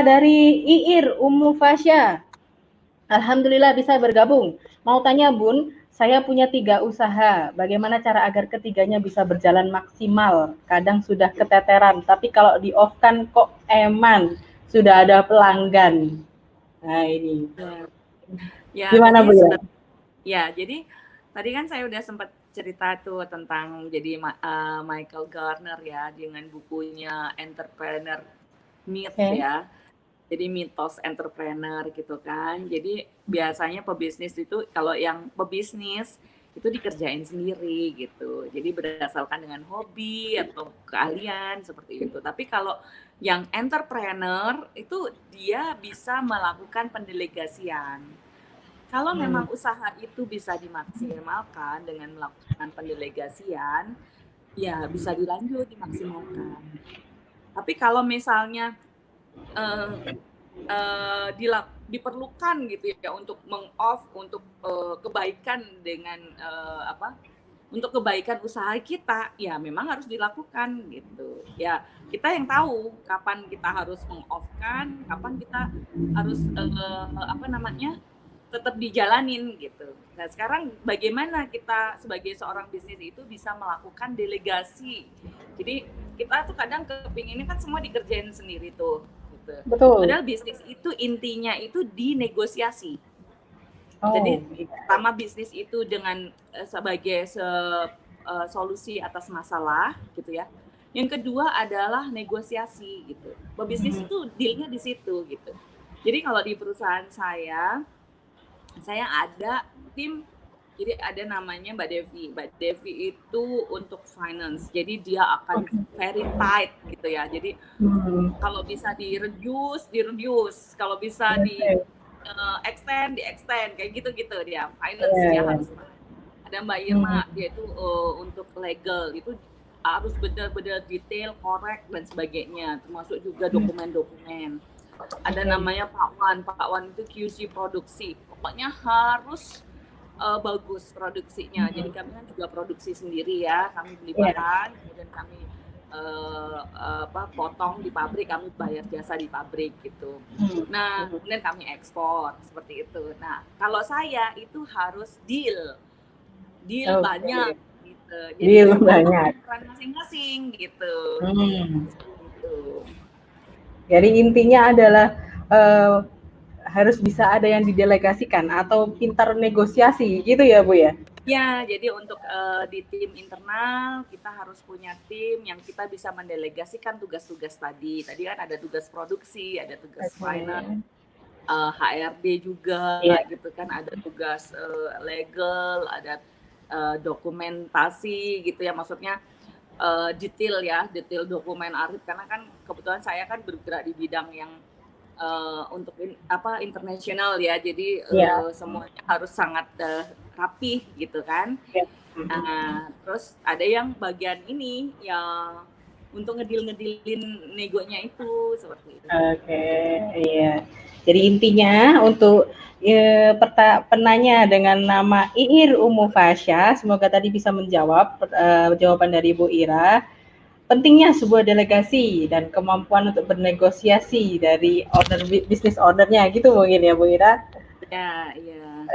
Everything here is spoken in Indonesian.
Dari Iir Ummu Fasya. Alhamdulillah bisa bergabung. Mau tanya Bun, saya punya 3 usaha. Bagaimana cara agar ketiganya bisa berjalan maksimal? Kadang sudah keteteran, tapi kalau di off kan kok eman. Sudah ada pelanggan. Nah ini. Ya, Gimana Bu ya? Jadi tadi kan saya udah sempat cerita tuh tentang jadi Michael Gardner ya dengan bukunya Entrepreneur Myth ya. Jadi mitos entrepreneur gitu kan. Jadi biasanya pebisnis itu kalau yang pebisnis itu dikerjain sendiri gitu. Jadi berdasarkan dengan hobi atau keahlian seperti itu. Tapi kalau yang entrepreneur itu dia bisa melakukan pendelegasian. Kalau memang usaha itu bisa dimaksimalkan dengan melakukan pendelegasian, ya bisa dilanjut dimaksimalkan. Tapi kalau misalnya diperlukan gitu ya untuk meng-off untuk kebaikan dengan untuk kebaikan usaha kita, ya memang harus dilakukan gitu. Ya kita yang tahu kapan kita harus meng-off-kan, kapan kita harus tetap dijalanin gitu. Nah sekarang bagaimana kita sebagai seorang bisnis itu bisa melakukan delegasi. Jadi kita tuh kadang kepinginnya kan semua dikerjain sendiri tuh. Gitu. Betul. Padahal bisnis itu intinya itu dinegosiasi. Jadi pertama bisnis itu dengan sebagai solusi atas masalah gitu ya. Yang kedua adalah negosiasi gitu. Pebisnis itu dealnya di situ gitu. Jadi kalau di perusahaan saya ada tim, jadi ada namanya Mbak Devi. Mbak Devi itu untuk finance, jadi dia akan very tight gitu ya. Jadi kalau bisa di-reduce, kalau bisa di extend, kayak gitu-gitu dia. Finance dia harus. Ada Mbak Irma, dia itu untuk legal, itu harus benar-benar detail, korek dan sebagainya, termasuk juga dokumen-dokumen. Ada namanya Pak Wan itu QC produksi, pokoknya harus bagus produksinya. Jadi kami kan juga produksi sendiri ya, kami beli bahan, kemudian kami potong di pabrik, kami bayar jasa di pabrik gitu. Nah, kemudian kami ekspor seperti itu. Nah, kalau saya itu harus deal banyak gitu. Jadi deal banyak. Peran masing-masing gitu. Jadi intinya adalah harus bisa ada yang didelegasikan atau pintar negosiasi gitu ya Bu ya? Ya, jadi untuk di tim internal kita harus punya tim yang kita bisa mendelegasikan tugas-tugas tadi. Tadi kan ada tugas produksi, ada tugas finance, HRD juga gitu kan, ada tugas legal, ada dokumentasi gitu ya, maksudnya detail dokumen arsip, karena kan kebetulan saya kan bergerak di bidang yang untuk internasional ya, jadi semuanya harus sangat rapih gitu kan. Terus ada yang bagian ini yang untuk ngedilin negonya itu seperti itu. Iya. Jadi intinya untuk penanya dengan nama Iir Ummu Fasya, semoga tadi bisa menjawab jawaban dari Bu Ira. Pentingnya sebuah delegasi dan kemampuan untuk bernegosiasi dari bisnis ownernya gitu mungkin ya Bu Ira. Ya, iya.